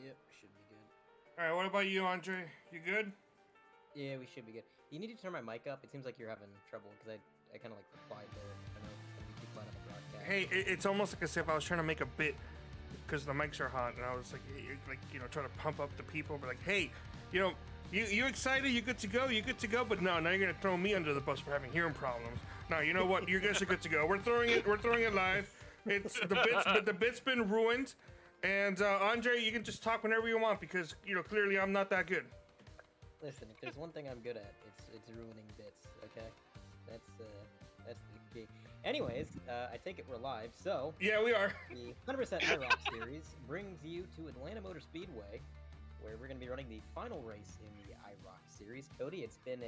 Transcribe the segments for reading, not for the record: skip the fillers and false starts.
Yep, should be good. All right, what about you, Andre? You good? Yeah, we should be good. You need to turn my mic up. It seems like you're having trouble because I kind of like replied there. I don't know if it's gonna be too quiet on the broadcast. Hey, it's almost like as if I was trying to make a bit because the mics are hot, and I was trying to pump up the people, but like, hey, you know, you excited? You good to go? You good to go? But no, now you're gonna throw me under the bus for having hearing problems. No, you know what? You guys are good to go. We're throwing it live. It's the bit's been ruined, and Andre, you can just talk whenever you want because clearly I'm not that good. Listen, if there's one thing I'm good at, it's ruining bits. Okay, that's the key. Anyways, I take it we're live. So Yeah, we are. the 100% IROC Series brings you to Atlanta Motor Speedway, where we're going to be running the final race in the IROC Series. Cody, it's been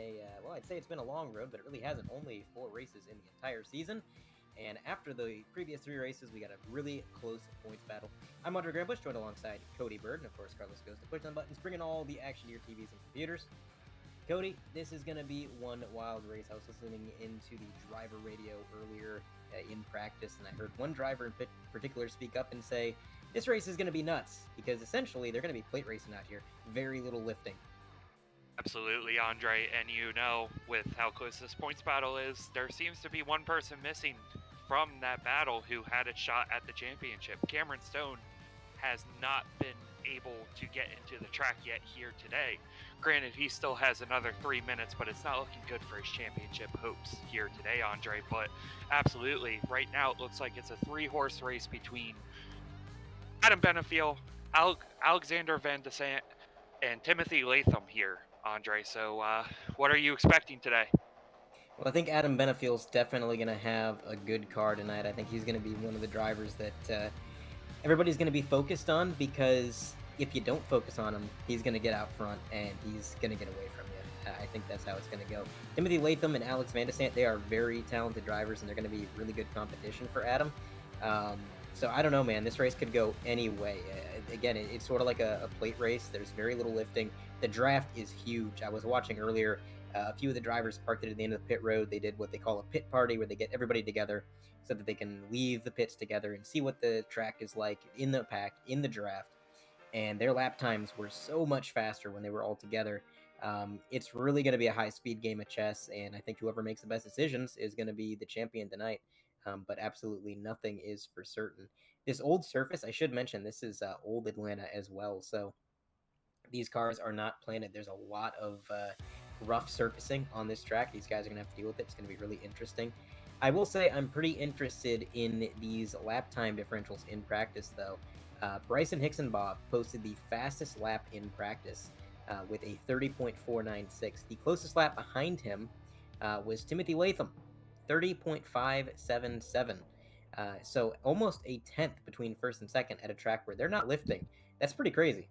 I'd say it's been a long road, but it really hasn't. Only 4 races in the entire season. And after the previous 3 races, we got a really close points battle. I'm Andre Grambush, joined alongside Cody Bird, and of course, Carlos goes to push on buttons, bringing all the action to your TVs and computers. Cody, this is going to be one wild race. I was listening into the driver radio earlier in practice, and I heard one driver in particular speak up and say, this race is going to be nuts, because essentially they're going to be plate racing out here. Very little lifting. Absolutely, Andre, and with how close this points battle is, there seems to be one person missing from that battle who had a shot at the championship. Cameron Stone has not been able to get into the track yet here today. Granted, he still has another 3 minutes, but it's not looking good for his championship hopes here today, Andre. But absolutely, right now it looks like it's a 3-horse race between Adam Benefiel, Alexander Vandesant, and Timothy Latham here, Andre. So what are you expecting today? Well, I think Adam Benefiel's definitely going to have a good car tonight. I think he's going to be one of the drivers that everybody's going to be focused on, because if you don't focus on him, he's going to get out front and he's going to get away from you. I think that's how it's going to go. Timothy Latham and Alex Vandesant, they are very talented drivers, and they're going to be really good competition for Adam. So I don't know, man. This race could go any way. Again, it's sort of like a plate race. There's very little lifting. The draft is huge. I was watching earlier. A few of the drivers parked it at the end of the pit road. They did what they call a pit party, where they get everybody together so that they can leave the pits together and see what the track is like in the pack, in the draft. And their lap times were so much faster when they were all together. It's really going to be a high-speed game of chess, and I think whoever makes the best decisions is going to be the champion tonight. But absolutely nothing is for certain. This old surface, I should mention, this is old Atlanta as well, so these cars are not planted. There's a lot of rough surfacing on this track. These guys are going to have to deal with it. It's going to be really interesting. I will say I'm pretty interested in these lap time differentials in practice, though. Bryson Hickson-Bob posted the fastest lap in practice with a 30.496. The closest lap behind him was Timothy Latham, 30.577. So almost a tenth between first and second at a track where they're not lifting. That's pretty crazy.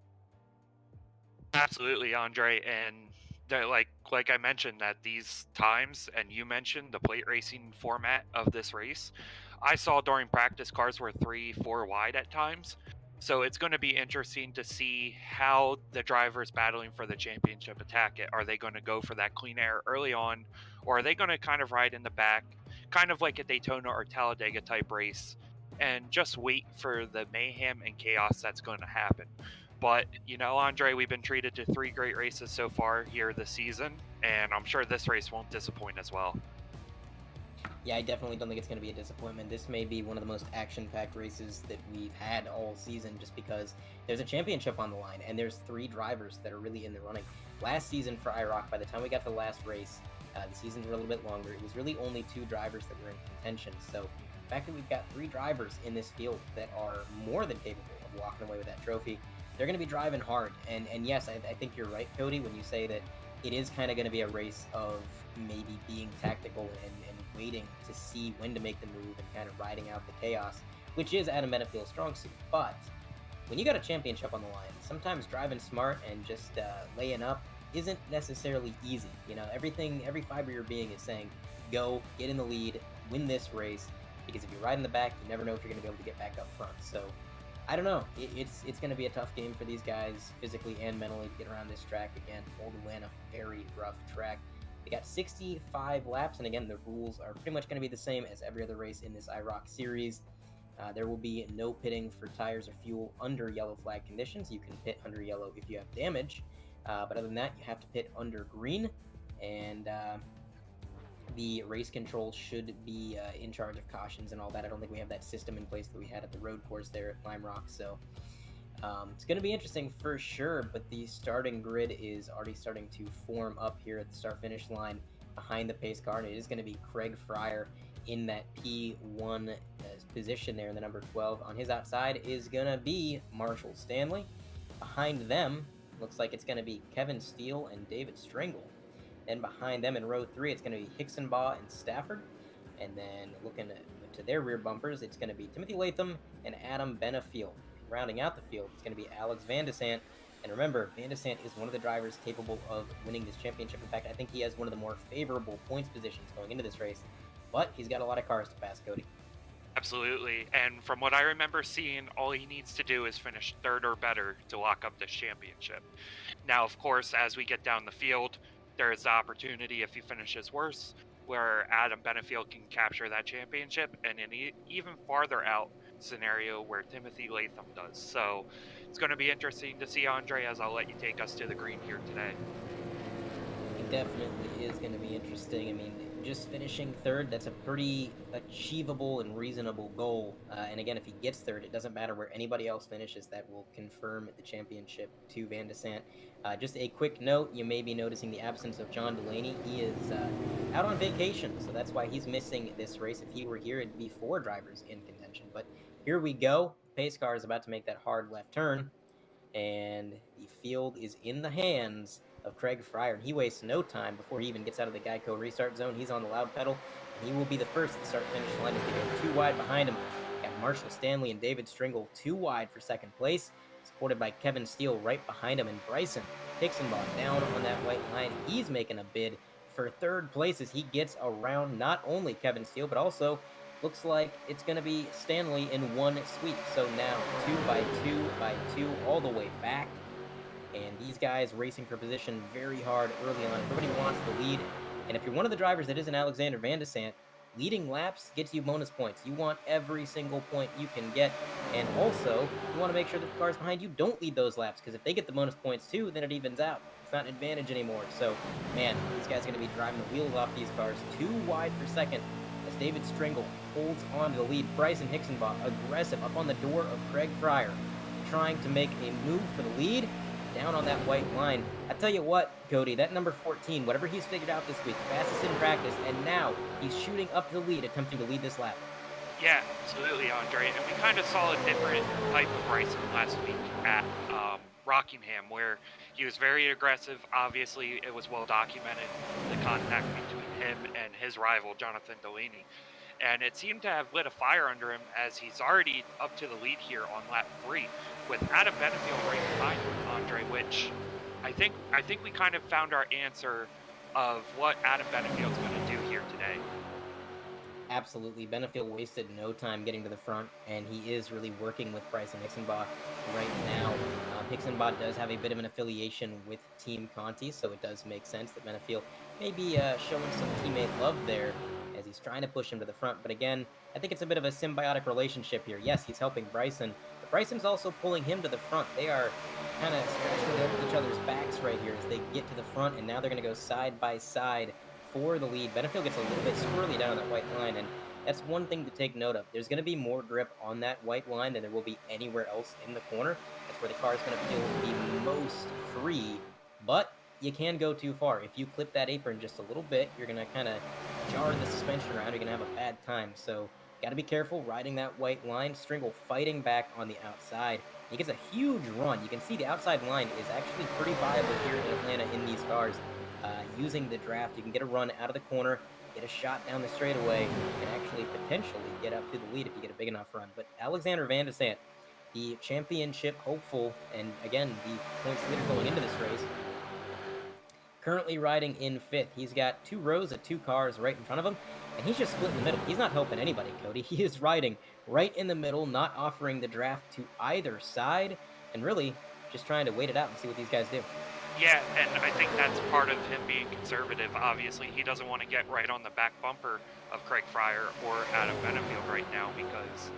Absolutely, Andre, and like I mentioned, that these times, and you mentioned the plate racing format of this race, I saw during practice cars were 3-4 wide at times. So it's going to be interesting to see how the drivers battling for the championship attack it. Are they going to go for that clean air early on, or are they going to kind of ride in the back, kind of like a Daytona or Talladega type race, and just wait for the mayhem and chaos that's going to happen? But, Andre, we've been treated to 3 great races so far here this season, and I'm sure this race won't disappoint as well. Yeah, I definitely don't think it's going to be a disappointment. This may be one of the most action-packed races that we've had all season, just because there's a championship on the line, and there's 3 drivers that are really in the running. Last season for IROC, by the time we got to the last race, the seasons were a little bit longer. It was really only 2 drivers that were in contention. So the fact that we've got 3 drivers in this field that are more than capable of walking away with that trophy, they're going to be driving hard. And yes, I think you're right, Cody, when you say that it is kind of going to be a race of maybe being tactical and waiting to see when to make the move and kind of riding out the chaos, which is Adam Benefiel's strong suit. But when you got a championship on the line, sometimes driving smart and just laying up isn't necessarily easy. Every fiber of your being is saying, go, get in the lead, win this race, because if you ride in the back, you never know if you're going to be able to get back up front. So I don't know. It's going to be a tough game for these guys, physically and mentally, to get around this track. Again, Old Atlanta, very rough track. They got 65 laps, and again, the rules are pretty much going to be the same as every other race in this IROC series. There will be no pitting for tires or fuel under yellow flag conditions. You can pit under yellow if you have damage, but other than that, you have to pit under green, and the race control should be in charge of cautions and all that. I don't think we have that system in place that we had at the road course there at Lime Rock, so it's going to be interesting for sure, but the starting grid is already starting to form up here at the start-finish line behind the pace car, and it is going to be Craig Fryer in that P1 position there in the number 12. On his outside is going to be Marshall Stanley. Behind them, looks like it's going to be Kevin Steele and David Stringle. Then behind them in row 3, it's going to be Hicksonbaugh and Stafford. And then looking to their rear bumpers, it's going to be Timothy Latham and Adam Benefiel. Rounding out the field, it's going to be Alex Vandesant. And remember, Vandesant is one of the drivers capable of winning this championship. In fact, I think he has one of the more favorable points positions going into this race. But he's got a lot of cars to pass, Cody. Absolutely. And from what I remember seeing, all he needs to do is finish 3rd or better to lock up this championship. Now, of course, as we get down the field, there is the opportunity, if he finishes worse, where Adam Benefiel can capture that championship, and an even farther out scenario where Timothy Latham does. So it's going to be interesting to see, Andre, as I'll let you take us to the green here today. It definitely is going to be interesting. I mean, just finishing 3rd, that's a pretty achievable and reasonable goal. And again, if he gets 3rd, it doesn't matter where anybody else finishes. That will confirm the championship to Vandesant. Just a quick note, you may be noticing the absence of John Delaney. He is out on vacation, so that's why he's missing this race. If he were here, it'd be 4 drivers in contention. But here we go. Pace car is about to make that hard left turn, and the field is in the hands of Craig Fryer, and he wastes no time before he even gets out of the Geico restart zone. He's on the loud pedal, and he will be the first at the start-finish line if they go 2 wide behind him. Got Marshall Stanley and David Stringle 2 wide for 2nd place, supported by Kevin Steele right behind him, and Bryson Hicksonbaugh down on that white line. He's making a bid for 3rd place as he gets around not only Kevin Steele, but also looks like it's going to be Stanley in 1 sweep. So now 2 by 2 by 2 all the way back. And these guys racing for position very hard early on. Everybody wants the lead. And if you're one of the drivers that isn't Alexander Vandesant, leading laps gets you bonus points. You want every single point you can get. And also, you want to make sure that the cars behind you don't lead those laps, because if they get the bonus points too, then it evens out. It's not an advantage anymore. So, man, these guys are going to be driving the wheels off these cars. 2 wide for 2nd as David Stringle holds on to the lead. Bryson Hicksonbaugh aggressive up on the door of Craig Fryer, trying to make a move for the lead. Down on that white line. I tell you what, Cody, that number 14, whatever he's figured out this week, fastest in practice, and now he's shooting up the lead, attempting to lead this lap. Yeah, absolutely, Andre. And we kind of saw a different type of racing last week at Rockingham, where he was very aggressive. Obviously, it was well documented, the contact between him and his rival, Jonathan Delaney. And it seemed to have lit a fire under him, as he's already up to the lead here on lap 3, with Adam Benefiel right behind him, Andre, which I think we kind of found our answer of what Adam Benefield's going to do here today. Absolutely. Benefiel wasted no time getting to the front, and he is really working with Bryson Hicksonbaugh right now. Hicksonbaugh does have a bit of an affiliation with Team Conti, so it does make sense that Benefiel may be showing some teammate love there as he's trying to push him to the front. But again, I think it's a bit of a symbiotic relationship here. Yes, he's helping Bryson, but Bryson's also pulling him to the front. They are kind of scratching each other's backs right here as they get to the front, and now they're going to go side by side for the lead. Benefiel gets a little bit squirrely down on that white line, and that's one thing to take note of. There's going to be more grip on that white line than there will be anywhere else in the corner. That's where the car is going to feel the most free, but you can go too far. If you clip that apron just a little bit, you're going to kind of jar the suspension around. You're going to have a bad time, so got to be careful riding that white line. Stringle fighting back on the outside. He gets a huge run. You can see the outside line is actually pretty viable here in Atlanta in these cars. Using the draft, you can get a run out of the corner, get a shot down the straightaway, and actually potentially get up to the lead if you get a big enough run. But Alexander Vandesant, the championship hopeful, and again, the points leader going into this race, currently riding in 5th. He's got 2 rows of 2 cars right in front of him, and he's just split in the middle. He's not helping anybody, Cody. He is riding right in the middle, not offering the draft to either side, and really just trying to wait it out and see what these guys do. Yeah, and I think that's part of him being conservative. Obviously, he doesn't want to get right on the back bumper of Craig Fryer or Adam Benefiel right now, because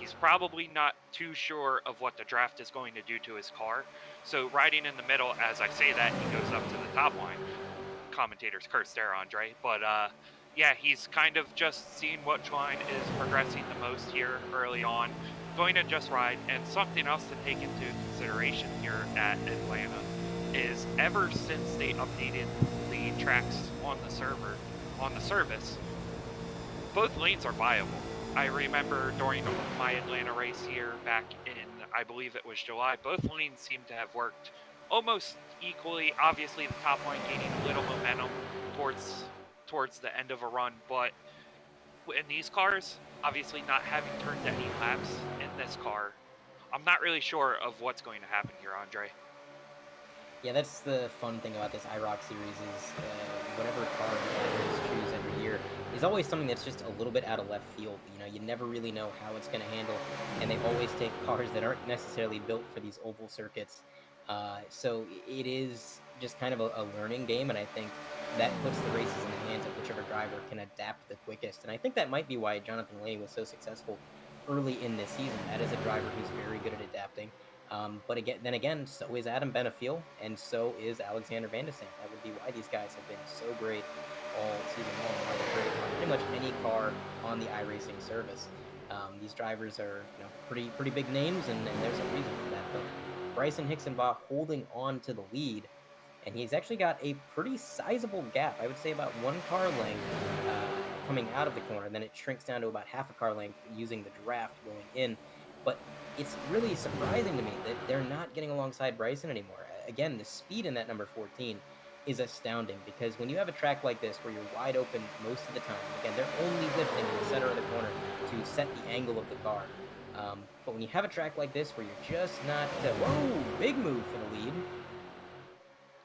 He's probably not too sure of what the draft is going to do to his car. So riding in the middle, as I say that, he goes up to the top line. Commentators curse there, Andre. But yeah, he's kind of just seeing which line is progressing the most here early on. Going to just ride. And something else to take into consideration here at Atlanta is ever since they updated the tracks on the service, both lanes are viable. I remember during my Atlanta race here back in, I believe it was July, both lanes seemed to have worked almost equally. Obviously, the top line gaining a little momentum towards the end of a run, but in these cars, obviously not having turned any laps in this car, I'm not really sure of what's going to happen here, Andre. Yeah, that's the fun thing about this IROC series is whatever car the drivers choose every year is always something that's just a little bit out of left field. You know, you never really know how it's going to handle, and they always take cars that aren't necessarily built for these oval circuits. So it is just kind of a learning game, and I think that puts the races in the hands of whichever driver can adapt the quickest. And I think that might be why Jonathan Laney was so successful early in this season. That is a driver who's very good at adapting. But again, so is Adam Benefiel, and so is Alexander Vandesant. That would be why these guys have been so great all season long. Why they're great on pretty much any car on the iRacing service. These drivers are, you know, pretty big names, and there's a reason for that. But Bryson Hixenbaugh holding on to the lead, and he's actually got a pretty sizable gap. I would say about 1 car length coming out of the corner, and then it shrinks down to about half a car length using the draft going in. But it's really surprising to me that they're not getting alongside Bryson anymore. Again, the speed in that number 14 is astounding, because when you have a track like this where you're wide open most of the time, again, they're only lifting in the center of the corner to set the angle of the car. But when you have a track like this where you're just not... whoa! Big move for the lead.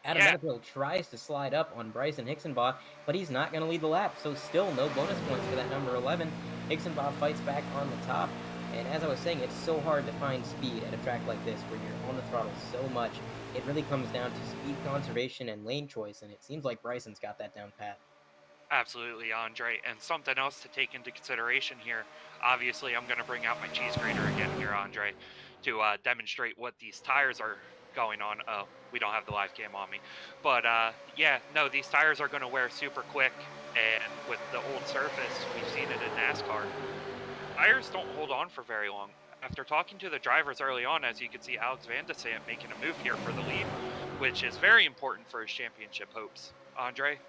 Adam Benefiel tries to slide up on Bryson Hixenbaugh, but he's not going to lead the lap, so still no bonus points for that number 11. Hixenbaugh fights back on the top. And as I was saying, it's so hard to find speed at a track like this where you're on the throttle so much. It really comes down to speed conservation and lane choice, and it seems like Bryson's got that down pat. Absolutely, Andre. And something else to take into consideration here. Obviously, I'm going to bring out my cheese grater again here, Andre, to demonstrate what these tires are going on. Oh, we don't have the live cam on me. But yeah, no, these tires are going to wear super quick. And with the old surface, we've seen it in NASCAR. Tires don't hold on for very long. After talking to the drivers early on, as you can see Alex Vandesant making a move here for the lead, which is very important for his championship hopes. Andre?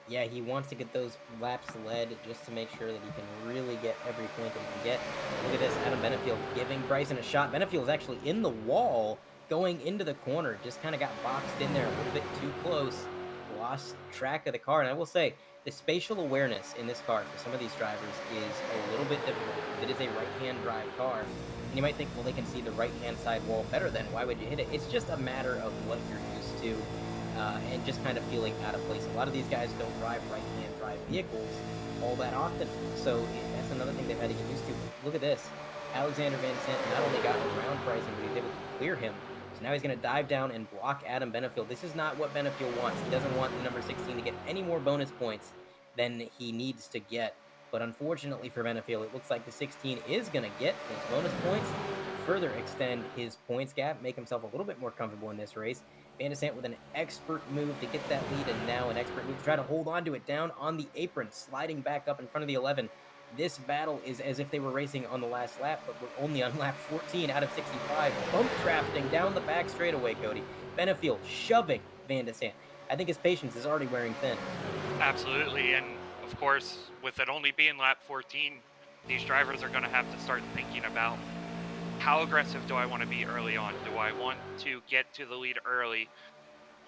Yeah, he wants to get those laps led just to make sure that he can really get every point that he can get. Look at this, Adam Benefiel giving Bryson a shot. Benefiel is actually in the wall going into the corner, just kind of got boxed in there a little bit too close, lost track of the car. And I will say, the spatial awareness in this car for some of these drivers is a little bit difficult. It is a right-hand drive car, and you might think, well, they can see the right-hand side wall better then. Why would you hit it? It's just a matter of what you're used to and just kind of feeling out of place. A lot of these guys don't drive right-hand drive vehicles all that often, so that's another thing they've had to get used to. Look at this. Alexander Vandesant not only got around Bryson, but he was able to clear him. So now he's going to dive down and block Adam Benefiel. This is not what Benefiel wants. He doesn't want the number 16 to get any more bonus points than he needs to get. But unfortunately for Benefiel, it looks like the 16 is going to get his bonus points, further extend his points gap, make himself a little bit more comfortable in this race. Vandesant with an expert move to get that lead, and now an expert move to try to hold on to it down on the apron, sliding back up in front of the 11. This battle is as if they were racing on the last lap, but we're only on lap 14 out of 65. Bump drafting down the back straightaway, Cody. Benefiel shoving Vandesant. I think his patience is already wearing thin. Absolutely, and of course, with it only being lap 14, these drivers are going to have to start thinking about how aggressive do I want to be early on? Do I want to get to the lead early,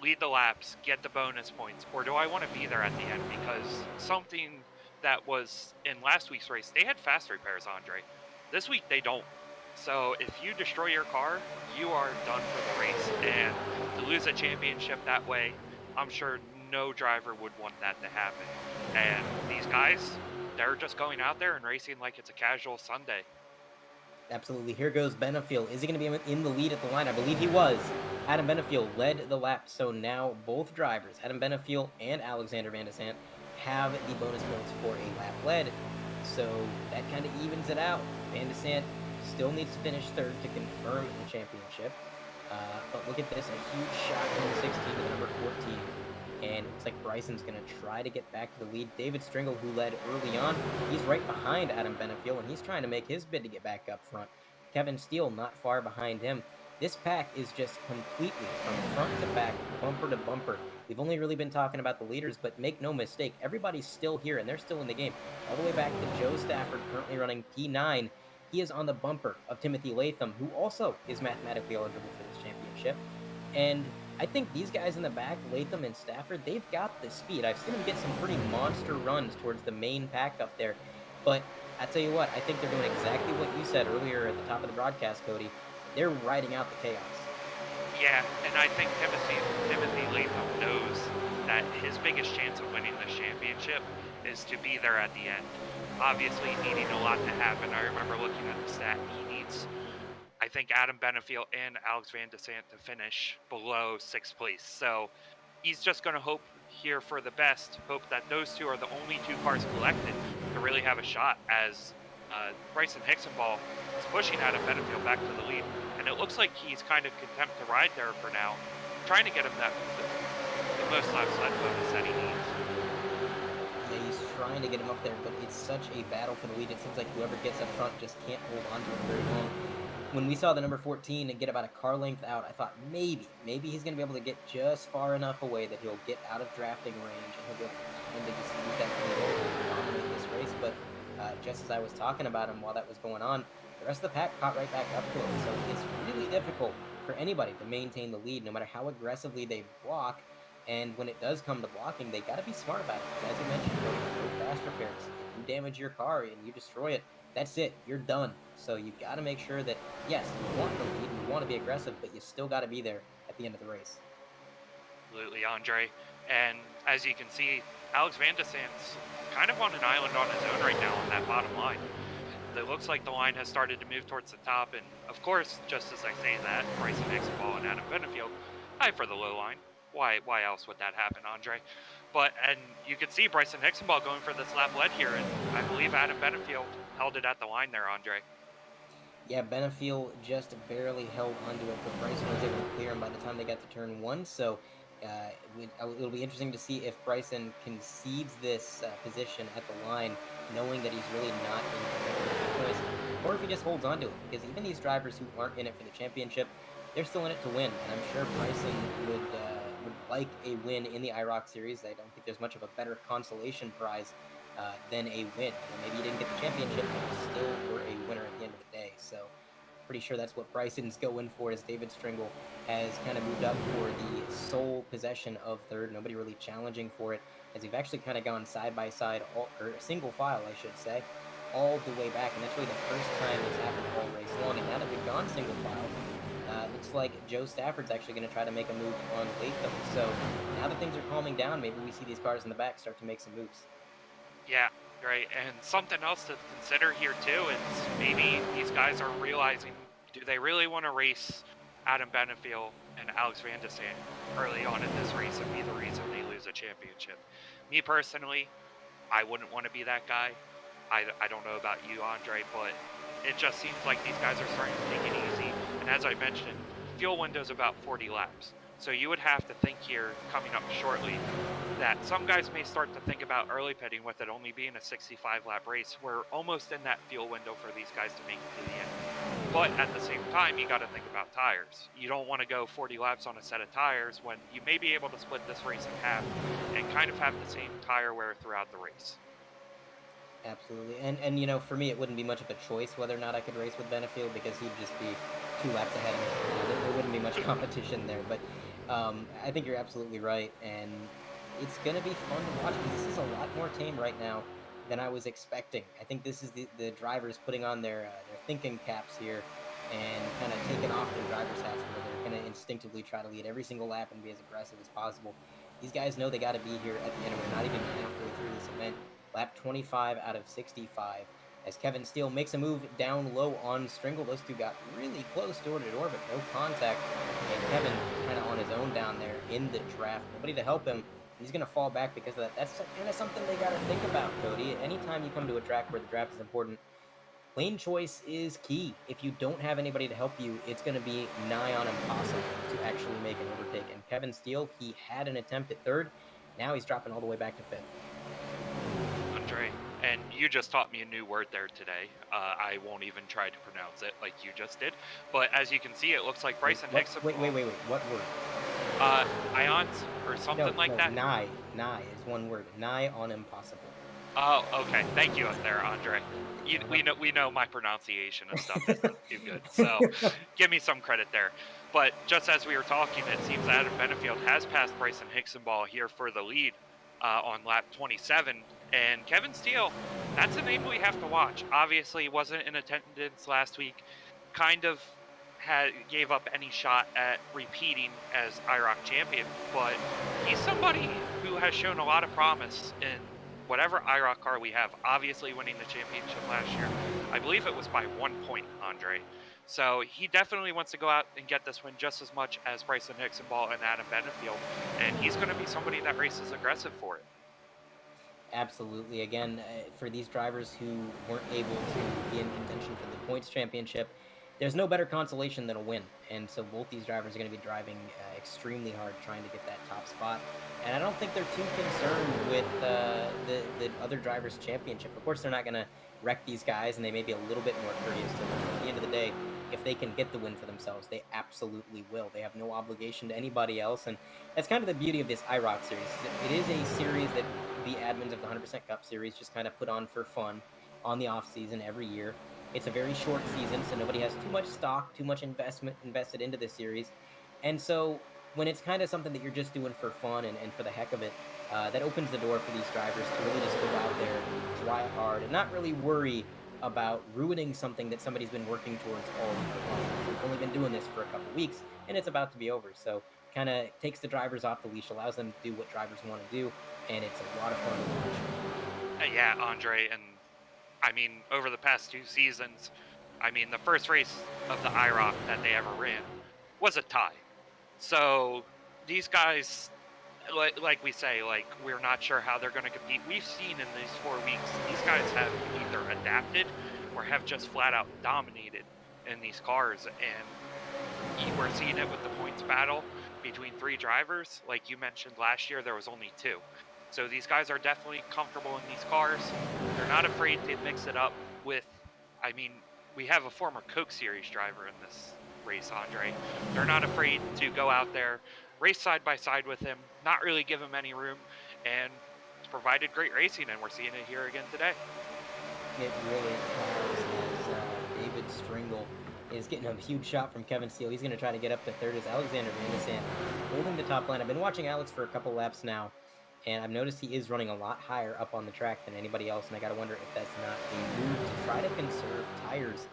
lead the laps, get the bonus points, or do I want to be there at the end? Because something that was in last week's race, they had fast repairs, Andre. This week they don't. So if you destroy your car, you are done for the race. And to lose a championship that way, I'm sure no driver would want that to happen. And these guys, they're just going out there and racing like it's a casual Sunday. Absolutely. Here goes Benefiel. Is he going to be in the lead at the line? I believe he was. Adam Benefiel led the lap. So now both drivers, Adam Benefiel and Alexander Vandesant, have the bonus points for a lap led. So that kind of evens it out. Vandesant Still needs to finish third to confirm the championship. But look at this, a huge shot from the 16 to the number 14. And it looks like Bryson's going to try to get back to the lead. David Stringle, who led early on, he's right behind Adam Benefiel, and he's trying to make his bid to get back up front. Kevin Steele not far behind him. This pack is just completely from front to back, bumper to bumper. We've only really been talking about the leaders, but make no mistake, everybody's still here, and they're still in the game. All the way back to Joe Stafford, currently running P9. He is on the bumper of Timothy Latham, who also is mathematically eligible for this championship. And I think these guys in the back, Latham and Stafford, they've got the speed. I've seen them get some pretty monster runs towards the main pack up there. But I tell you what, I think they're doing exactly what you said earlier at the top of the broadcast, Cody. They're riding out the chaos. Yeah, and I think Timothy Latham knows that his biggest chance of winning this championship is to be there at the end. Obviously, needing a lot to happen. I remember looking at the stat. He needs, I think, Adam Benefiel and Alex Vandesant to finish below 6th place. So he's just going to hope here for the best, hope that those two are the only 2 cars collected to really have a shot, as Bryson Hicksonball is pushing Adam Benefiel back to the lead. And it looks like he's kind of content to ride there for now, trying to get him the most laps led bonus that he needs. Yeah, he's trying to get him up there, but it's such a battle for the lead. It seems like whoever gets up front just can't hold on to it very long. When we saw the number 14 and get about a car length out, I thought maybe he's going to be able to get just far enough away that he'll get out of drafting range and he'll be able to just use that lead to dominate this race. But just as I was talking about him while that was going on, the rest of the pack caught right back up to him. So it's really difficult for anybody to maintain the lead, no matter how aggressively they block. And when it does come to blocking, they got to be smart about it. Because as you mentioned, no fast repairs. If you damage your car and you destroy it, that's it. You're done. So you got to make sure that, yes, you want the lead and you want to be aggressive, but you still got to be there at the end of the race. Absolutely, Andre. And as you can see, Alex Vandesant's kind of on an island on his own right now on that bottom line. It looks like the line has started to move towards the top, and of course, just as I say that, Bryson Hicksonball and Adam Benefiel high for the low line. Why else would that happen, Andre? And you can see Bryson Hicksonball going for this lap lead here, and I believe Adam Benefiel held it at the line there, Andre. Yeah, Benefiel just barely held onto it, but Bryson was able to clear him by the time they got to turn 1, so it'll be interesting to see if Bryson concedes this position at the line, knowing that he's really not in the place, or if he just holds on to it. Because even these drivers who aren't in it for the championship, they're still in it to win. And I'm sure Bryson would like a win in the IROC Series. I don't think there's much of a better consolation prize than a win. Maybe you didn't get the championship, but you still were a winner at the end of the day. So pretty sure that's what Bryson's going for, as David Stringle has kind of moved up for the sole possession of third. Nobody really challenging for it, as we've actually kind of gone side by side, or single file, I should say, all the way back. And that's really the first time it's happened all race long. And now that we've gone single file, looks like Joe Stafford's actually going to try to make a move on Latham. So now that things are calming down, maybe we see these cars in the back start to make some moves. Yeah, right. And something else to consider here too is maybe these guys are realizing, do they really want to race Adam Benefiel and Alex Vandesant early on in this race and be the reason they lose a championship? Me personally, I wouldn't want to be that guy. I don't know about you, Andre, but it just seems like these guys are starting to take it easy. And as I mentioned, fuel window's about 40 laps. So you would have to think here, coming up shortly, that some guys may start to think about early pitting with it only being a 65-lap race. We're almost in that fuel window for these guys to make it to the end. But at the same time, you got to think about tires. You don't want to go 40 laps on a set of tires when you may be able to split this race in half and kind of have the same tire wear throughout the race. Absolutely. And you know, for me, it wouldn't be much of a choice whether or not I could race with Benefiel, because he'd just be 2 laps ahead of me. There wouldn't be much competition there. But I think you're absolutely right. And it's going to be fun to watch, because this is a lot more tame right now than I was expecting. I think this is the drivers putting on their thinking caps here and kind of taking off their driver's hats, where they're going to instinctively try to lead every single lap and be as aggressive as possible. These guys know they got to be here at the end. We're not even halfway through this event. Lap 25 out of 65, as Kevin Steele makes a move down low on Stringle. Those two got really close door to door, but no contact. And Kevin kind of on his own down there in the draft. Nobody to help him. He's going to fall back because of that. That's kind of something they got to think about, Cody. Anytime you come to a track where the draft is important, lane choice is key. If you don't have anybody to help you, it's going to be nigh on impossible to actually make an overtake. And Kevin Steele, he had an attempt at third. Now he's dropping all the way back to fifth. Andre, and you just taught me a new word there today. I won't even try to pronounce it like you just did. But as you can see, it looks like Bryson Hicks. Wait. What word? Ions or something like that? Nigh. Nigh is one word. Nigh on impossible. Oh, okay. Thank you there, Andre. We know my pronunciation of stuff isn't too good, so give me some credit there. But just as we were talking, it seems Adam Benefiel has passed Bryson Hicksonball here for the lead on lap 27. And Kevin Steele, that's a name we have to watch. Obviously, wasn't in attendance last week. Kind of gave up any shot at repeating as IROC champion, but he's somebody who has shown a lot of promise in whatever IROC car we have. Obviously winning the championship last year. I believe it was by 1 point, Andre. So he definitely wants to go out and get this win just as much as Bryson Hicksonball and Adam Benefiel, and he's going to be somebody that races aggressive for it. Absolutely. Again, for these drivers who weren't able to be in contention for the points championship, there's no better consolation than a win. And so both these drivers are going to be driving extremely hard trying to get that top spot. And I don't think they're too concerned with the other drivers' championship. Of course, they're not going to wreck these guys, and they may be a little bit more courteous to them. But at the end of the day, if they can get the win for themselves, they absolutely will. They have no obligation to anybody else. And that's kind of the beauty of this IROC series. It is a series that the admins of the 100% Cup Series just kind of put on for fun on the off season every year. It's a very short season, so nobody has too much stock, too much investment invested into this series. And so when it's kind of something that you're just doing for fun and for the heck of it, that opens the door for these drivers to really just go out there, try hard, and not really worry about ruining something that somebody's been working towards all year long. We've only been doing this for a couple weeks, and it's about to be over. So kind of takes the drivers off the leash, allows them to do what drivers want to do, and it's a lot of fun to watch. Yeah, Andre, and I mean, over the past 2 seasons, I mean, the first race of the IROC that they ever ran was a tie. So these guys, like we say, like, we're not sure how they're going to compete. We've seen in these 4 weeks, these guys have either adapted or have just flat out dominated in these cars. And we're seeing it with the points battle between 3 drivers. Like you mentioned, last year there was only 2. So these guys are definitely comfortable in these cars. They're not afraid to mix it up with, I mean, we have a former Coke Series driver in this race, Andre. They're not afraid to go out there, race side by side with him, not really give him any room, and it's provided great racing, and we're seeing it here again today. It really has, as David Stringle is getting a huge shot from Kevin Steele. He's going to try to get up to third as Alexander Vandesant holding the top line. I've been watching Alex for a couple laps now, and I've noticed he is running a lot higher up on the track than anybody else, and I got to wonder if that's not a move to try to conserve tires.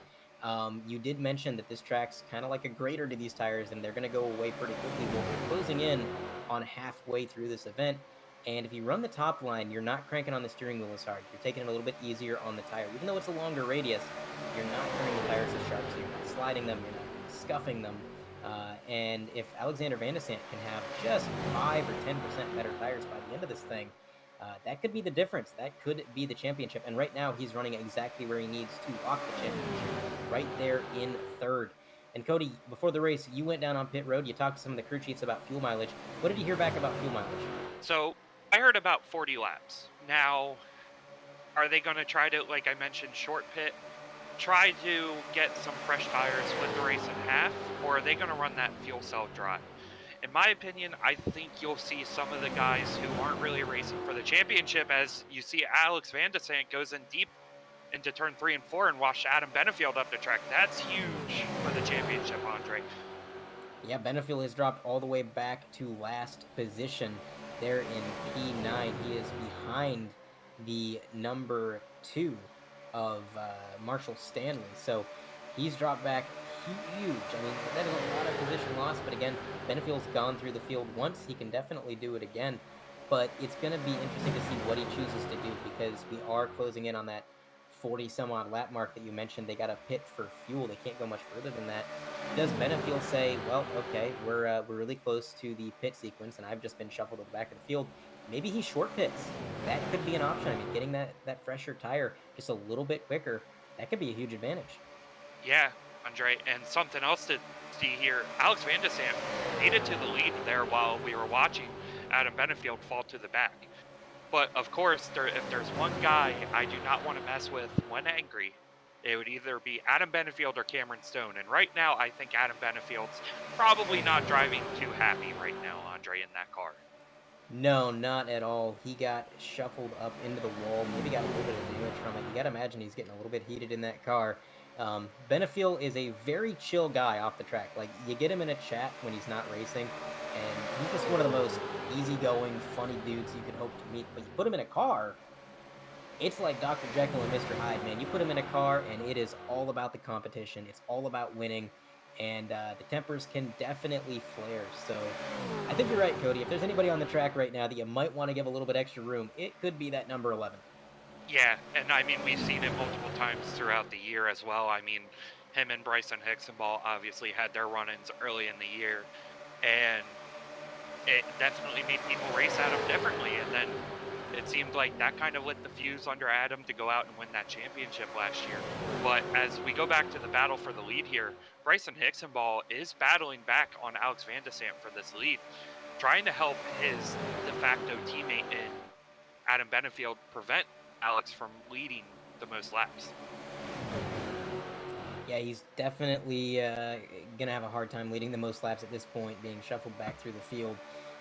You did mention that this track's kind of like a grater to these tires, and they're going to go away pretty quickly. Well, we're closing in on halfway through this event, and if you run the top line, you're not cranking on the steering wheel as hard. You're taking it a little bit easier on the tire. Even though it's a longer radius, you're not turning the tires as sharp, so you're not sliding them, you're not scuffing them. And if Alexander Vandesant can have just 5 or 10% better tires by the end of this thing, that could be the difference. That could be the championship. And right now, he's running exactly where he needs to lock the championship, right there in third. And Cody, before the race, you went down on pit road. You talked to some of the crew chiefs about fuel mileage. What did you hear back about fuel mileage? So I heard about 40 laps. Now, are they going to try to, like I mentioned, short pit, try to get some fresh tires, split the race in half, or are they going to run that fuel cell dry? In my opinion, I think you'll see some of the guys who aren't really racing for the championship, as you see Alex Vandesant goes in deep into turn 3 and 4 and wash Adam Benefiel up the track. That's huge for the championship, Andre. Yeah, Benefiel has dropped all the way back to last position there in P9. He is behind the number 2 of Marshall Stanley. So he's dropped back huge. I mean, that is a lot of position loss, but again, Benefiel's gone through the field once. He can definitely do it again, but it's going to be interesting to see what he chooses to do, because we are closing in on that 40 some odd lap mark that you mentioned. They got a pit for fuel. They can't go much further than that. Does Benefiel say, well, okay, we're really close to the pit sequence and I've just been shuffled to the back of the field? Maybe he short pits. That could be an option. I mean, getting that fresher tire just a little bit quicker that could be a huge advantage. Yeah, Andre, and something else to see here, Alex Vandesant made it to the lead there while we were watching Adam Benefiel fall to the back. But of course, if there's one guy I do not want to mess with when angry, it would either be Adam Benefield or Cameron Stone. And right now, I think Adam Benefield's probably not driving too happy right now, Andre, in that car. No, not at all. He got shuffled up into the wall, maybe got a little bit of damage from it. You got to imagine he's getting a little bit heated in that car. Benefiel is a very chill guy off the track. Like, you get him in a chat when he's not racing, and he's just one of the most easygoing, funny dudes you could hope to meet. But you put him in a car, it's like Dr. Jekyll and Mr. Hyde, man. You put him in a car, and it is all about the competition. It's all about winning, and the tempers can definitely flare. So I think you're right, Cody. If there's anybody on the track right now that you might want to give a little bit extra room, it could be that number 11. Yeah, and I mean, we've seen it multiple times throughout the year as well. I mean, him and Bryson Hixenball obviously had their run-ins early in the year, and it definitely made people race Adam differently. And then it seemed like that kind of lit the fuse under Adam to go out and win that championship last year. But as we go back to the battle for the lead here, Bryson Hixenball is battling back on Alex Vandesant for this lead, trying to help his de facto teammate in Adam Benefield prevent Alex from leading the most laps. Yeah, he's definitely going to have a hard time leading the most laps at this point, being shuffled back through the field.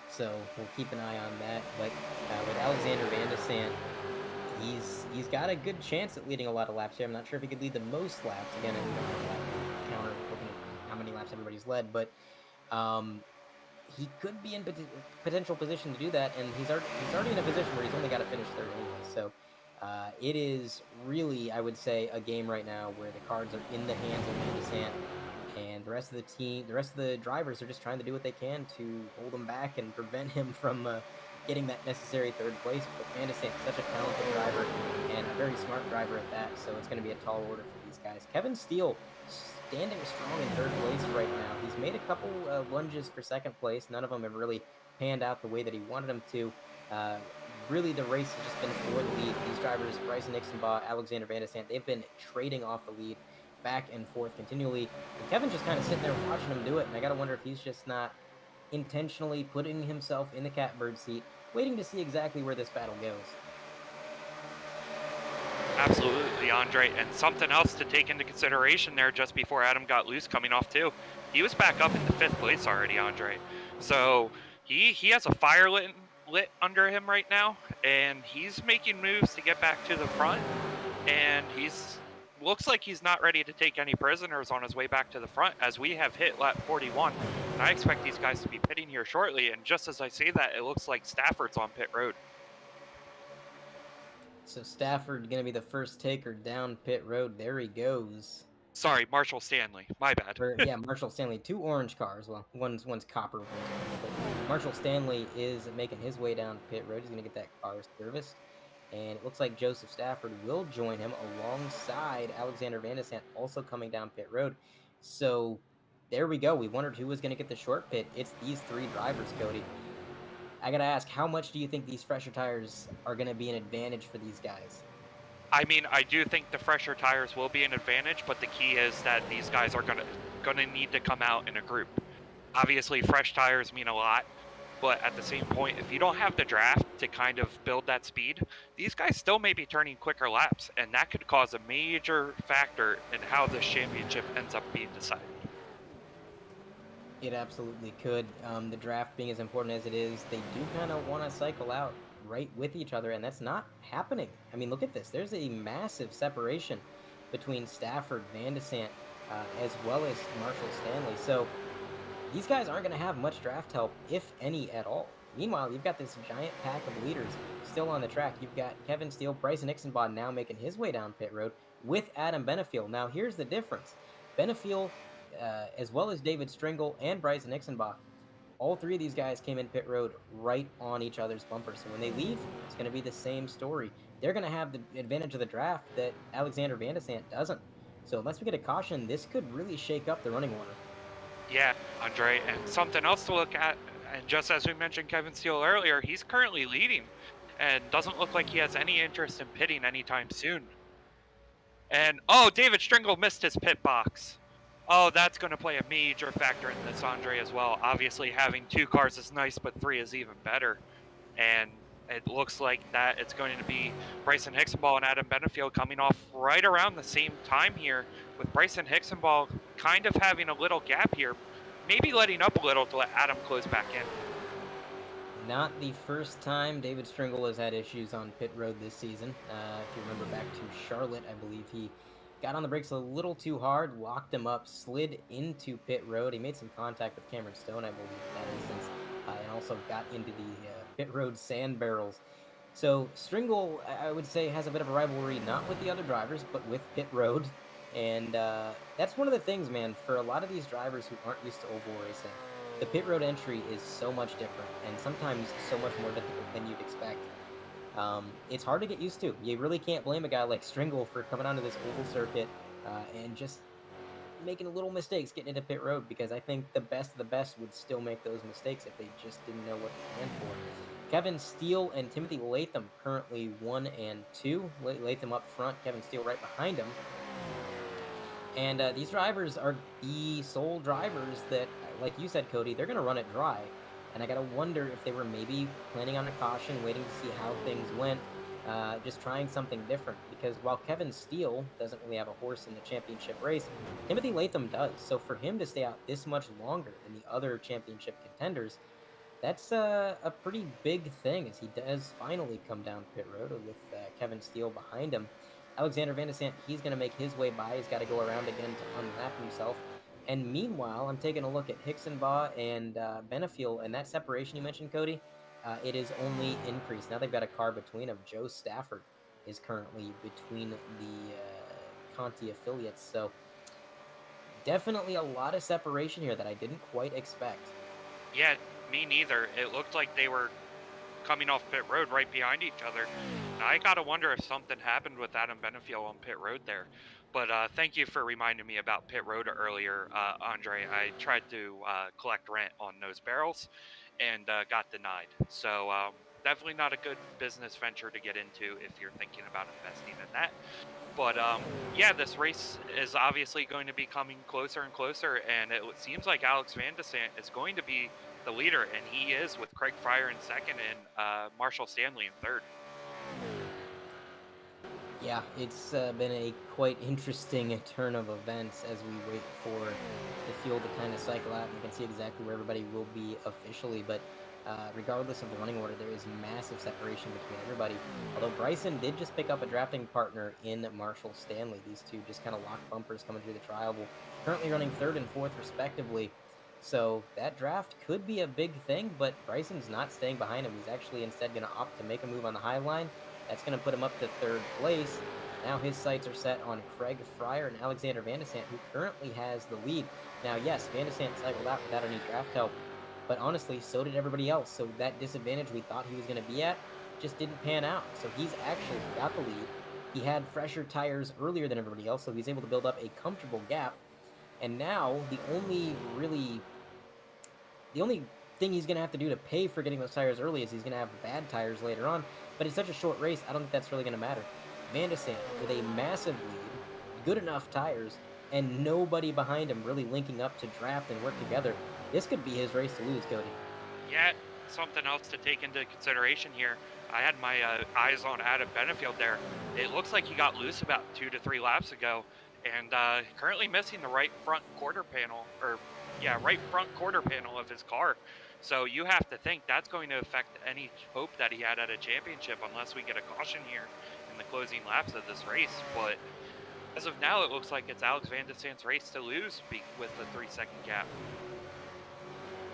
So we'll keep an eye on that. But with Alexander Vandesant, he's got a good chance at leading a lot of laps here. I'm not sure if he could lead the most laps. Again, in the counter, looking at how many laps everybody's led. But he could be in potential position to do that. And he's already in a position where he's only got to finish third anyway. So it is really, I would say, a game right now where the cards are in the hands of Vandesant, and the rest of the team, the rest of the drivers are just trying to do what they can to hold him back and prevent him from getting that necessary third place. But Vandesant is such a talented driver and a very smart driver at that, so it's going to be a tall order for these guys. Kevin Steele standing strong in third place right now. He's made a couple lunges for second place. None of them have really panned out the way that he wanted them to. Really, the race has just been for the lead. These drivers, Bryson Hixenball, Alexander Vandesant, they've been trading off the lead back and forth continually. And Kevin's just kind of sitting there watching him do it, and I got to wonder if he's just not intentionally putting himself in the catbird seat, waiting to see exactly where this battle goes. Absolutely, Andre. And something else to take into consideration there just before Adam got loose coming off too. He was back up in the 5th place already, Andre. So he has a fire lit under him right now, and he's making moves to get back to the front, and looks like he's not ready to take any prisoners on his way back to the front, as we have hit lap 41, and I expect these guys to be pitting here shortly. And just as I say that, it looks like Stafford's on pit road. So Stafford going to be the first taker down pit road. There he goes. Sorry, Marshall Stanley. My bad. Yeah, Marshall Stanley. 2 orange cars. Well, one's copper, one's orange. But Marshall Stanley is making his way down pit road. He's going to get that car serviced. And it looks like Joseph Stafford will join him alongside Alexander Vandesant, also coming down pit road. So there we go. We wondered who was going to get the short pit. It's these 3 drivers, Cody. I got to ask, how much do you think these fresher tires are going to be an advantage for these guys? I mean, I do think the fresher tires will be an advantage, but the key is that these guys are gonna need to come out in a group. Obviously, fresh tires mean a lot, but at the same point, if you don't have the draft to kind of build that speed, these guys still may be turning quicker laps, and that could cause a major factor in how this championship ends up being decided. It absolutely could. The draft being as important as it is, they do kind of want to cycle out right with each other, and that's not happening. I mean, look at this. There's a massive separation between Stafford, Vandesant, as well as Marshall Stanley. So these guys aren't going to have much draft help, if any at all. Meanwhile, you've got this giant pack of leaders still on the track. You've got Kevin Steele, Bryson Hixenball now making his way down pit road with Adam Benefiel. Now, here's the difference. Benefiel, as well as David Stringle and Bryson Hixenball, all 3 of these guys came in pit road right on each other's bumper. So when they leave, it's going to be the same story. They're going to have the advantage of the draft that Alexander Vandesant doesn't. So unless we get a caution, this could really shake up the running order. Yeah, Andre, and something else to look at, and just as we mentioned Kevin Steele earlier, he's currently leading and doesn't look like he has any interest in pitting anytime soon. And, oh, David Stringle missed his pit box. Oh, that's going to play a major factor in this, Andre, as well. Obviously, having 2 cars is nice, but 3 is even better. And it looks like that it's going to be Bryson Hixenball and Adam Benefiel coming off right around the same time here, with Bryson Hixenball kind of having a little gap here, maybe letting up a little to let Adam close back in. Not the first time David Stringle has had issues on pit road this season. If you remember back to Charlotte, I believe he got on the brakes a little too hard, locked him up, slid into pit road. He made some contact with Cameron Stone, I believe, in that instance, and also got into the pit road sand barrels. So Stringle, I would say, has a bit of a rivalry, not with the other drivers, but with pit road. And that's one of the things, man, for a lot of these drivers who aren't used to oval racing. The pit road entry is so much different and sometimes so much more difficult than you'd expect. It's hard to get used to. You really can't blame a guy like Stringle for coming onto this oval circuit and just making little mistakes getting into pit road, because I think the best of the best would still make those mistakes if they just didn't know what to plan for. Kevin Steele and Timothy Latham currently 1 and 2. Latham up front, Kevin Steele right behind him. And these drivers are the sole drivers that, like you said, Cody, they're going to run it dry. And I got to wonder if they were maybe planning on a caution, waiting to see how things went, just trying something different. Because while Kevin Steele doesn't really have a horse in the championship race, Timothy Latham does. So for him to stay out this much longer than the other championship contenders, that's a pretty big thing, as he does finally come down pit road with Kevin Steele behind him. Alexander Vandesant, he's going to make his way by. He's got to go around again to unlap himself. And meanwhile, I'm taking a look at Hixenbaugh and Benefiel, and that separation you mentioned, Cody, it is only increased. Now they've got a car between them. Joe Stafford is currently between the Conti affiliates. So definitely a lot of separation here that I didn't quite expect. Yeah, me neither. It looked like they were coming off pit road right behind each other. And I gotta wonder if something happened with Adam Benefiel on pit road there. But thank you for reminding me about pit road earlier, Andre. I tried to collect rent on those barrels and got denied. So definitely not a good business venture to get into if you're thinking about investing in that. But yeah, this race is obviously going to be coming closer and closer, and it seems like Alex Vandesant is going to be the leader, and he is, with Craig Fryer in second and Marshall Stanley in third. Yeah, it's been a quite interesting turn of events as we wait for the field to kind of cycle out. You can see exactly where everybody will be officially, but regardless of the running order, there is massive separation between everybody. Although Bryson did just pick up a drafting partner in Marshall Stanley. These two just kind of locked bumpers coming through the trial. Currently running third and fourth respectively. So that draft could be a big thing, but Bryson's not staying behind him. He's actually instead going to opt to make a move on the high line. That's going to put him up to third place. Now his sights are set on Craig Fryer and Alexander Vandesant, who currently has the lead. Now, yes, Vandesant cycled out without any draft help, but honestly, so did everybody else. So that disadvantage we thought he was going to be at just didn't pan out. So he's actually got the lead. He had fresher tires earlier than everybody else, so he's able to build up a comfortable gap. And now the only thing he's going to have to do to pay for getting those tires early is he's going to have bad tires later on. But it's such a short race, I don't think that's really going to matter. Vandesant with a massive lead, good enough tires, and nobody behind him really linking up to draft and work together. This could be his race to lose, Cody. Yeah, something else to take into consideration here. I had my eyes on Adam Benefiel there. It looks like he got loose about 2 to 3 laps ago, and currently missing the right front quarter panel, right front quarter panel of his car. So you have to think that's going to affect any hope that he had at a championship, unless we get a caution here in the closing laps of this race. But as of now, it looks like it's Alex Vandesant's race to lose with the 3-second gap.